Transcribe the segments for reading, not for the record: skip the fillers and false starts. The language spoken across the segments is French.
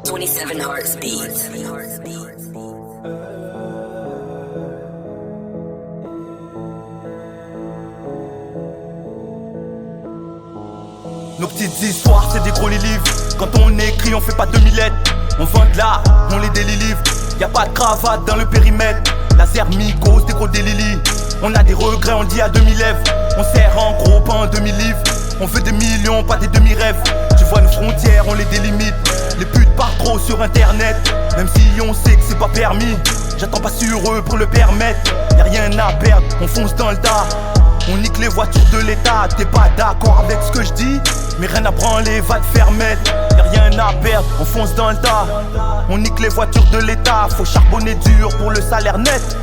27 Hearts Beats. Nos petites histoires, c'est des gros livres. Quand on écrit, on fait pas 2000 lettres. On vend de l'art, on les délivre. Y'a pas de cravate dans le périmètre. Laser Migos, des gros délili. On a des regrets, on dit à demi-lèvres. On serre en gros, pas en demi-livre. On veut des millions, pas des demi-rêves. Tu vois nos frontières, on les délimite. Les putes partent trop sur internet. Même si on sait que c'est pas permis. J'attends pas sur eux pour le permettre. Y'a rien à perdre, on fonce dans le tas. On nique les voitures de l'état. T'es pas d'accord avec ce que je dis, mais rien à branler, va te faire mettre. Y'a rien à perdre, on fonce dans le tas. On nique les voitures de l'état. Faut charbonner dur pour le salaire net.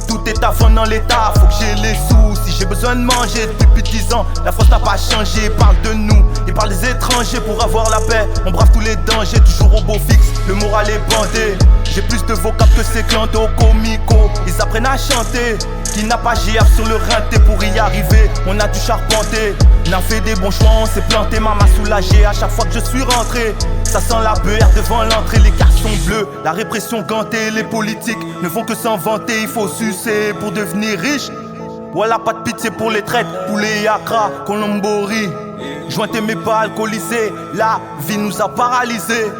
Tout est à fond dans l'état, faut que j'ai les sous. Si j'ai besoin de manger depuis 10 ans, la France n'a pas changé. Parle de nous, et parle des étrangers pour avoir la paix. On brave tous les dangers, toujours au beau fixe, le moral est bandé. J'ai plus de vocab que ces clandos comico. Ils apprennent à chanter. Qui n'a pas GF sur le rinté pour y arriver, on a dû charpenter. On a fait des bons choix, on s'est planté, maman soulagé à chaque fois que je suis rentré. Ça sent la beurre devant l'entrée, les garçons bleus. La répression gantée, les politiques ne font que s'en vanter. Il faut sucer pour devenir riche. Voilà, pas de pitié pour les traites, poulet Accra, Colombori. Jointé mais pas alcoolisé, la vie nous a paralysés.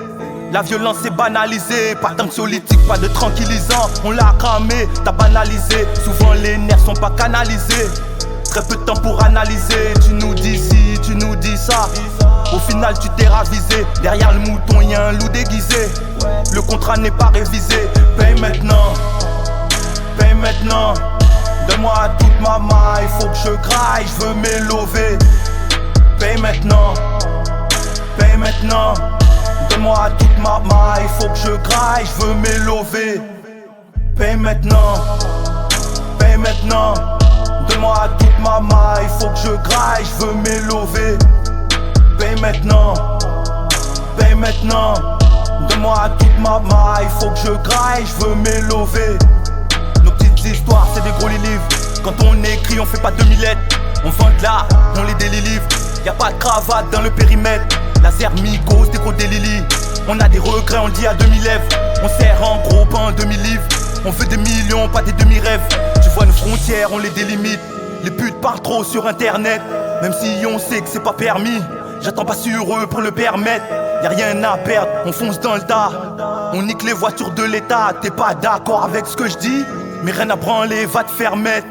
La violence est banalisée, pas d'anxiolytique, pas de tranquillisant. On l'a cramé, t'as banalisé. Souvent les nerfs sont pas canalisés. Très peu de temps pour analyser. Tu nous dis ci, tu nous dis ça. Au final tu t'es ravisé. Derrière le mouton y'a un loup déguisé. Le contrat n'est pas révisé. Paye maintenant, paye maintenant. Donne-moi toute ma maille, faut que je graille, je veux m'élever. Paye maintenant, paye maintenant. Donne-moi toute ma maille, faut que je graille, je veux m'élever. Paye maintenant, paye maintenant. Donne-moi toute ma maille, faut que je graille, je veux m'élever. Paye maintenant, paye maintenant. Donne-moi toute ma maille, faut que je graille, je veux m'élever. Nos petites histoires, c'est des gros livres. Quand on écrit, on fait pas 2000 lettres. On vend de l'art, on les délivre. Y'a pas de cravate dans le périmètre. Laser Migos, des gros délili. On a des regrets, on dit à demi-lèvres. On serre en gros, pas en demi-livre. On veut des millions, pas des demi-rêves. Tu vois nos frontières, on les délimite. Les putes parlent trop sur internet. Même si on sait que c'est pas permis. J'attends pas sur eux pour le permettre. Y'a rien à perdre, on fonce dans le tas. On nique les voitures de l'état. T'es pas d'accord avec ce que je dis, mais rien à branler, va te faire mettre.